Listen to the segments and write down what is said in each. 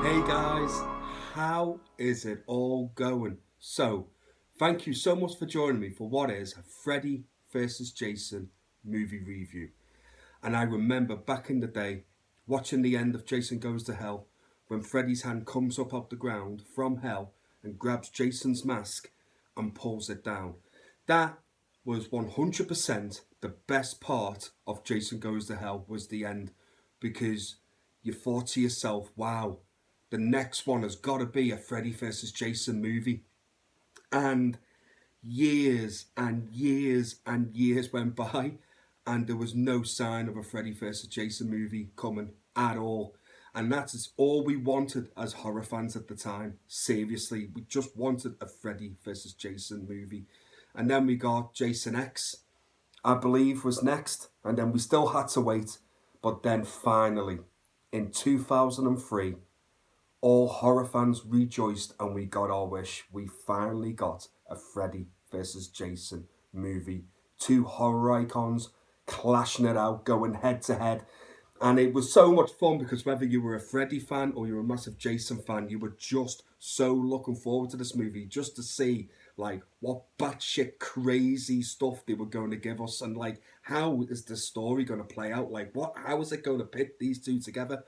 Hey guys, how is it all going? Thank you so much for joining me for what is a Freddy versus Jason movie review. And I remember back in the day watching the end of Jason Goes to Hell when Freddy's hand comes up off the ground from hell and grabs Jason's mask and pulls it down. That was 100% the best part of Jason Goes to Hell was the end because you thought to yourself, wow, the next one has got to be a Freddy versus Jason movie. And years and years and years went by, and there was no sign of a Freddy vs. Jason movie coming at all. And that's all we wanted as horror fans at the time. Seriously, we just wanted a Freddy vs. Jason movie. And then we got Jason X, I believe, was next. And then we still had to wait. But then finally, in 2003, all horror fans rejoiced and we got our wish. We finally got a Freddy versus Jason movie. Two horror icons clashing it out, going head to head. And it was so much fun because whether you were a Freddy fan or you were a massive Jason fan, you were just so looking forward to this movie just to see like what batshit crazy stuff they were going to give us and like how is the story going to play out? Like how is it going to pit these two together?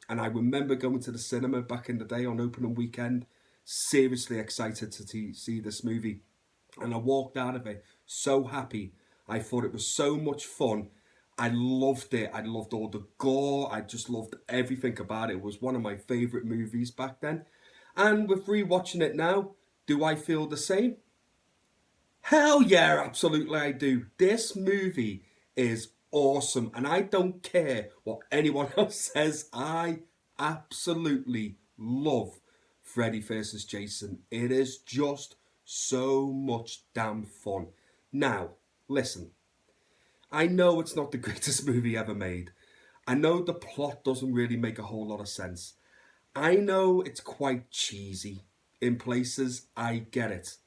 And I remember going to the cinema back in the day on opening weekend, seriously excited to see this movie. And I walked out of it so happy. I thought it was so much fun. I loved it. I loved all the gore. I just loved everything about it. It was one of my favourite movies back then. And with rewatching it now, do I feel the same? Hell yeah, absolutely I do. This movie is awesome and I don't care what anyone else says. I absolutely love Freddy vs. Jason. It is just so much damn fun. Now, listen, I know it's not the greatest movie ever made. I know the plot doesn't really make a whole lot of sense. I know it's quite cheesy in places. I get it.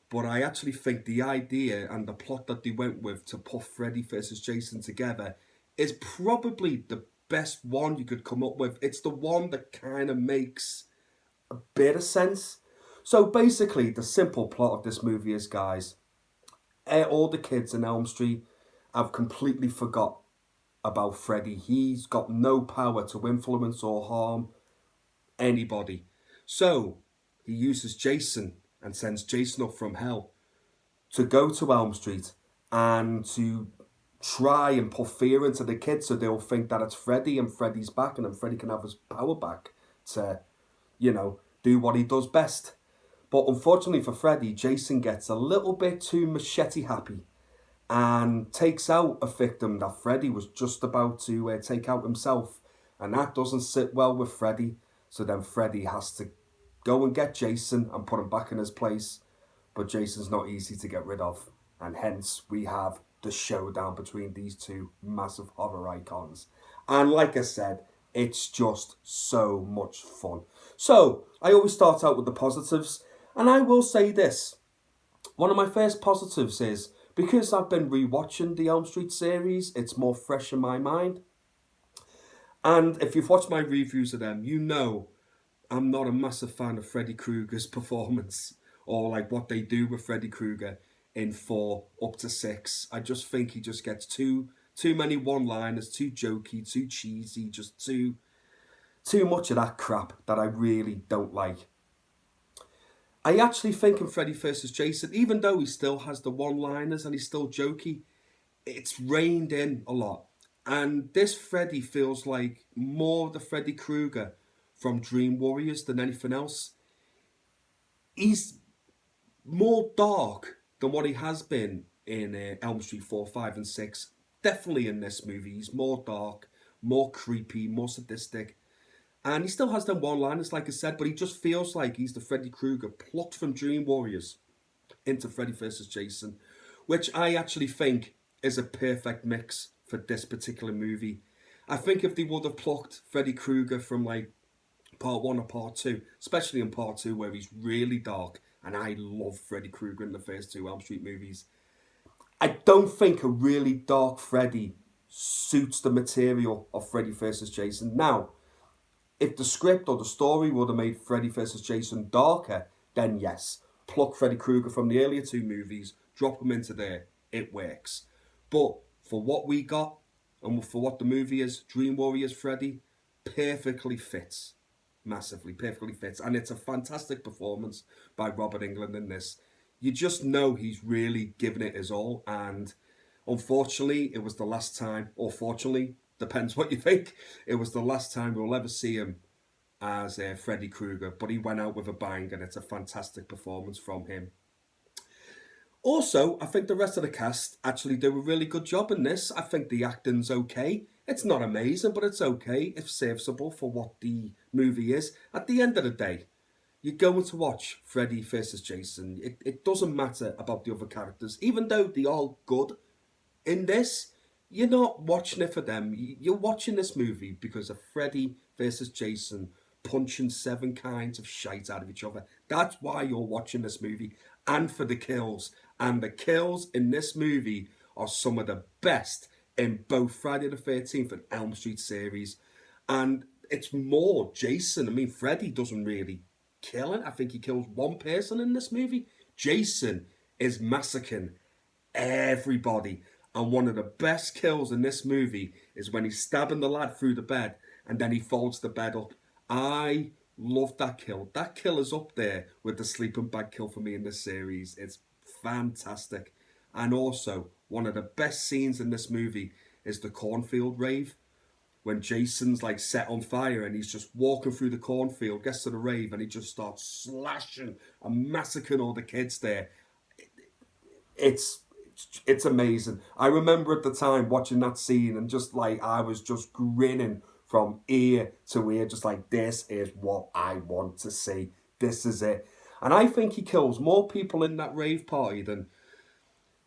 But I actually think the idea and the plot that they went with to put Freddy versus Jason together is probably the best one you could come up with. It's the one that kind of makes a bit of sense. So basically, the simple plot of this movie is, guys, all the kids in Elm Street have completely forgot about Freddy. He's got no power to influence or harm anybody. So he uses Jason and sends Jason up from hell to go to Elm Street and to try and put fear into the kids so they'll think that it's Freddy and Freddy's back and then Freddy can have his power back to, do what he does best. But unfortunately for Freddy, Jason gets a little bit too machete happy and takes out a victim that Freddy was just about to take out himself. And that doesn't sit well with Freddy. So then Freddy has to go and get Jason and put him back in his place. But Jason's not easy to get rid of. And hence we have the showdown between these two massive horror icons. And like I said, it's just so much fun. So I always start out with the positives. And I will say this. One of my first positives is because I've been rewatching the Elm Street series, it's more fresh in my mind. And if you've watched my reviews of them, you know I'm not a massive fan of Freddy Krueger's performance or like what they do with Freddy Krueger in 4 up to 6. I just think he just gets too many one-liners, too jokey, too cheesy, just too much of that crap that I really don't like. I actually think in Freddy vs. Jason, even though he still has the one-liners and he's still jokey, it's reined in a lot. And this Freddy feels like more the Freddy Krueger from Dream Warriors than anything else. He's more dark than what he has been in Elm Street 4, 5 and 6. Definitely in this movie, he's more dark, more creepy, more sadistic. And he still has them one-liners, like I said, but he just feels like he's the Freddy Krueger plucked from Dream Warriors into Freddy vs. Jason, which I actually think is a perfect mix for this particular movie. I think if they would have plucked Freddy Krueger from like part 1 or part 2, especially in part 2 where he's really dark, and I love Freddy Krueger in the first 2 Elm Street movies, I don't think a really dark Freddy suits the material of Freddy vs. Jason. Now, If the script or the story would have made Freddy vs. Jason darker, then yes, pluck Freddy Krueger from the earlier two movies, drop him into there, it works. But for what we got, and for what the movie is, Dream Warriors Freddy perfectly fits. Massively, perfectly fits. And it's a fantastic performance by Robert Englund in this. You just know he's really given it his all. And unfortunately, it was the last time, or fortunately, depends what you think, it was the last time we'll ever see him as Freddy Krueger. But he went out with a bang, and it's a fantastic performance from him. Also, I think the rest of the cast actually do a really good job in this. I think the acting's okay. It's not amazing, but it's okay. It's serviceable for what the movie is. At the end of the day, you're going to watch Freddy versus Jason. It doesn't matter about the other characters. Even though they are good in this, you're not watching it for them. You're watching this movie because of Freddy versus Jason punching seven kinds of shite out of each other. That's why you're watching this movie, and for the kills. And the kills in this movie are some of the best in both Friday the 13th and Elm Street series. And it's more Jason. I mean, Freddy doesn't really kill it. I think he kills one person in this movie. Jason is massacring everybody. And one of the best kills in this movie is when he's stabbing the lad through the bed and then he folds the bed up. I love that kill. That kill is up there with the sleeping bag kill for me in this series. It's fantastic. And also, one of the best scenes in this movie is the cornfield rave. When Jason's like set on fire and he's just walking through the cornfield, gets to the rave and he just starts slashing and massacring all the kids there. It's amazing. I remember at the time watching that scene and just like I was just grinning from ear to ear, just like this is what I want to see. This is it. And I think he kills more people in that rave party than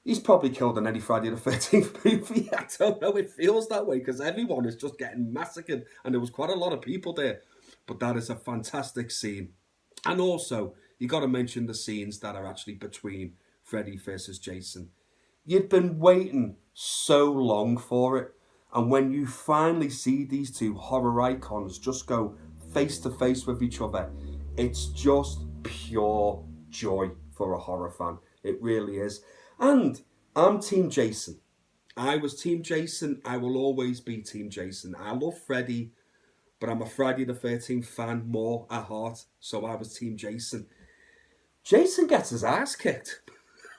he's probably killed in any Friday the 13th movie. I don't know, it feels that way because everyone is just getting massacred and there was quite a lot of people there. But that is a fantastic scene. And also, you got to mention the scenes that are actually between Freddy versus Jason. You'd been waiting so long for it. And when you finally see these two horror icons just go face to face with each other, it's just pure joy for a horror fan. It really is. And I'm Team Jason. I was Team Jason. I will always be Team Jason. I love Freddy, but I'm a Friday the 13th fan more at heart. So I was Team Jason. Jason gets his ass kicked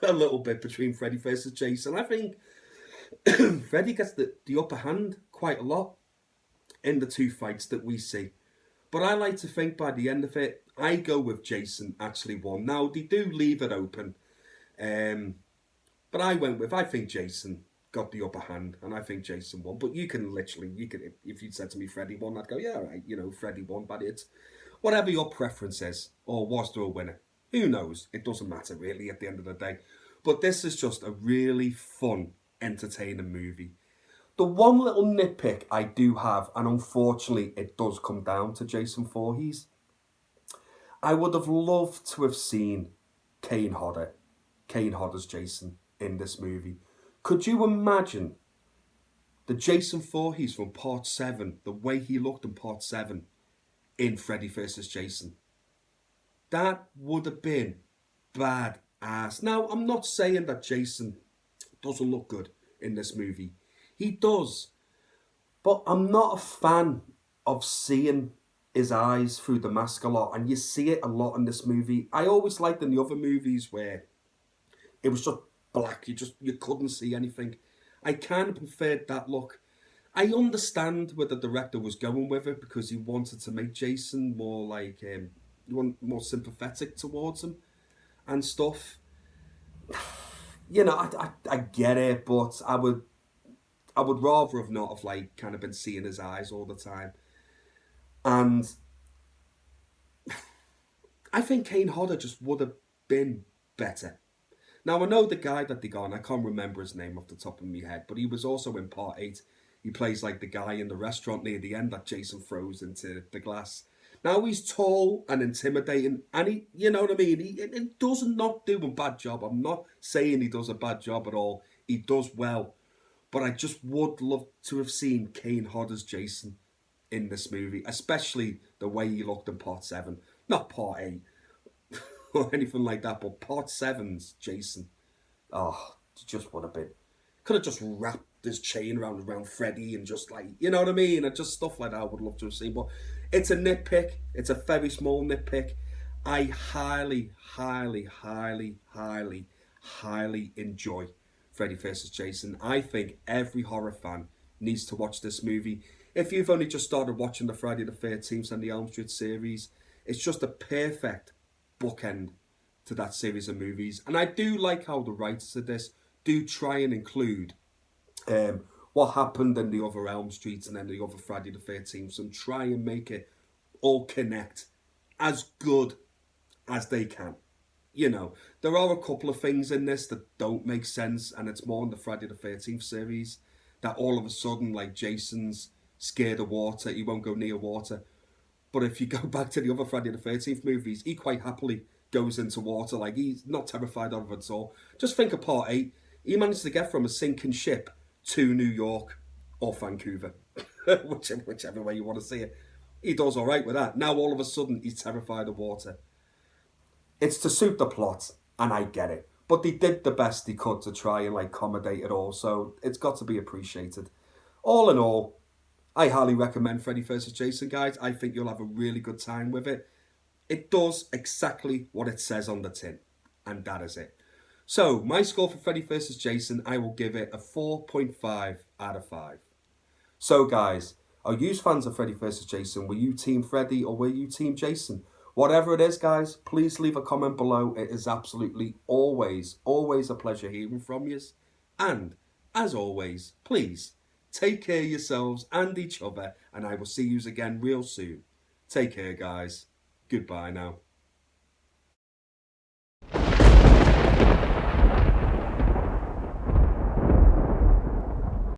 a little bit between Freddy versus Jason. I think Freddy gets the upper hand quite a lot in the two fights that we see. But I like to think by the end of it, I go with Jason actually won. Now, they do leave it open. But I think Jason got the upper hand, and I think Jason won. But you can if you'd said to me Freddy won, I'd go, yeah, all right, Freddy won, but it's whatever your preference is, or was there a winner? Who knows? It doesn't matter really at the end of the day. But this is just a really fun, entertaining movie. The one little nitpick I do have, and unfortunately it does come down to Jason Voorhees, I would have loved to have seen Kane Hodder's Jason in this movie. Could you imagine the Jason Voorhees from Part 7, the way he looked in Part 7 in Freddy vs. Jason? That would have been badass. Now, I'm not saying that Jason doesn't look good in this movie. He does. But I'm not a fan of seeing his eyes through the mask a lot, and you see it a lot in this movie. I always liked in the other movies where it was just black, you couldn't see anything. I kind of preferred that look. I understand where the director was going with it because he wanted to make Jason more like more sympathetic towards him and stuff. I get it, but I would rather have not have like kind of been seeing his eyes all the time. And I think Kane Hodder just would have been better. Now, I know the guy that they got, and I can't remember his name off the top of my head, but he was also in Part 8. He plays like the guy in the restaurant near the end that Jason throws into the glass. Now, he's tall and intimidating, and he, you know what I mean? He does not do a bad job. I'm not saying he does a bad job at all. He does well. But I just would love to have seen Kane Hodder's Jason in this movie, especially the way he looked in part 7. Not part 8 or anything like that, but part 7's Jason. Oh, it just would have been. Could have just wrapped this chain around Freddy and just like, you know what I mean? And just stuff like that I would love to have seen. But it's a nitpick. It's a very small nitpick. I highly, highly, highly, highly, highly enjoy Freddy vs. Jason. I think every horror fan needs to watch this movie. If you've only just started watching the Friday the 13th and the Elm Street series, it's just a perfect bookend to that series of movies. And I do like how the writers of this do try and include what happened in the other Elm Streets and then the other Friday the 13th and try and make it all connect as good as they can. You know, there are a couple of things in this that don't make sense, and it's more in the Friday the 13th series that all of a sudden, like, Jason's scared of water, he won't go near water. But if you go back to the other Friday the 13th movies, he quite happily goes into water. Like, he's not terrified of it at all. Just think of part 8. He managed to get from a sinking ship to New York or Vancouver. whichever way you want to see it. He does all right with that. Now, all of a sudden, he's terrified of water. It's to suit the plot, and I get it. But they did the best they could to try and, like, accommodate it all. So it's got to be appreciated. All in all, I highly recommend Freddy vs. Jason, guys. I think you'll have a really good time with it. It does exactly what it says on the tin. And that is it. So, my score for Freddy vs. Jason, I will give it a 4.5 out of 5. So, guys, are you fans of Freddy vs. Jason? Were you Team Freddy or were you Team Jason? Whatever it is, guys, please leave a comment below. It is absolutely always a pleasure hearing from you. And, as always, please, take care of yourselves and each other, and I will see you again real soon. Take care, guys. Goodbye now.